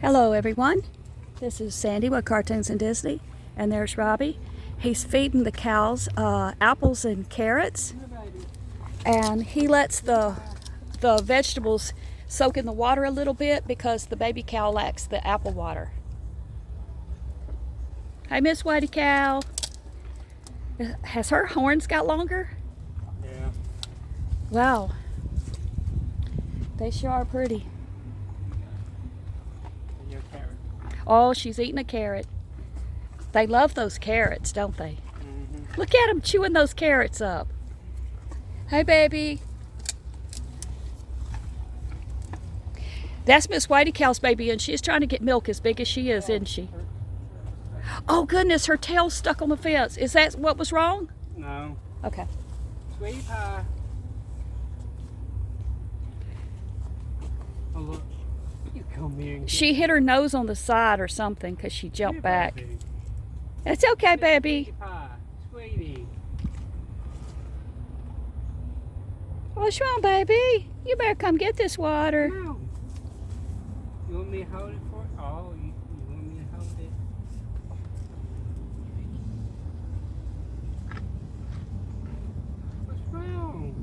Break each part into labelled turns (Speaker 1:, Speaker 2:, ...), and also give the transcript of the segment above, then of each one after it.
Speaker 1: Hello everyone, this is Sandy with Cartoons and Disney, and there's Robbie. He's feeding the cows apples and carrots, and he lets the vegetables soak in the water a little bit because the baby cow lacks the apple water. Hey Miss Whitey Cow, has her horns got longer?
Speaker 2: Yeah.
Speaker 1: Wow, they sure are pretty. Oh, she's eating a carrot. They love those carrots, don't they?
Speaker 2: Mm-hmm.
Speaker 1: Look at them chewing those carrots up. Hey, baby. That's Miss Whitey Cow's baby, and she's trying to get milk as big as she is, isn't she? Oh, goodness, her tail's stuck on the fence. Is that what was wrong?
Speaker 2: No.
Speaker 1: Okay.
Speaker 2: Sweetie pie. Oh, look. You come here and
Speaker 1: She hit her nose on the side or something because she jumped back.
Speaker 2: Baby.
Speaker 1: It's okay, baby.
Speaker 2: Sweetie pie. Sweetie.
Speaker 1: What's wrong, baby? You better come get this water.
Speaker 2: No. You want me to hold it for you? Oh, you want me to hold it? What's wrong?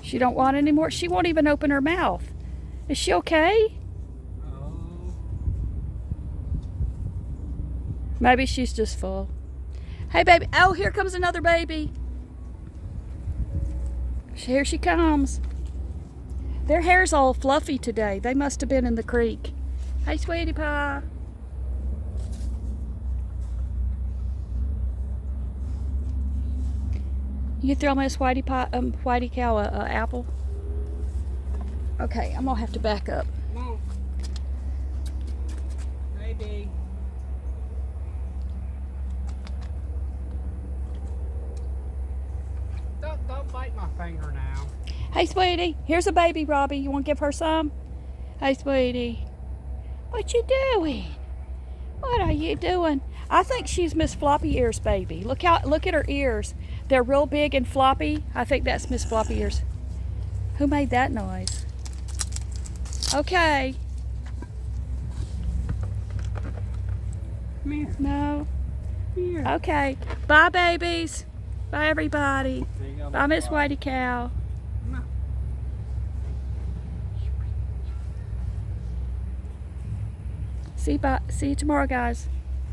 Speaker 1: She don't want any more. She won't even open her mouth. Is she okay?
Speaker 2: Oh.
Speaker 1: Maybe she's just full. Hey, baby. Oh, here comes another baby. Here she comes. Their hair's all fluffy today. They must have been in the creek. Hey, sweetie pie. You throw Miss Whitey Cow a apple? Okay, I'm gonna have to back up.
Speaker 2: Come on. Baby. Don't bite my finger now.
Speaker 1: Hey, sweetie, here's a baby, Robbie. You want to give her some? Hey, sweetie. What you doing? What are you doing? I think she's Miss Floppy Ears' baby. Look at her ears. They're real big and floppy. I think that's Miss Floppy Ears. Who made that noise? Okay.
Speaker 2: Come here.
Speaker 1: No.
Speaker 2: Come here.
Speaker 1: Okay. Bye, babies. Bye, everybody.
Speaker 2: There you go,
Speaker 1: Bye, Miss
Speaker 2: Bye.
Speaker 1: Whitey Cow.
Speaker 2: Come on.
Speaker 1: See you tomorrow, guys.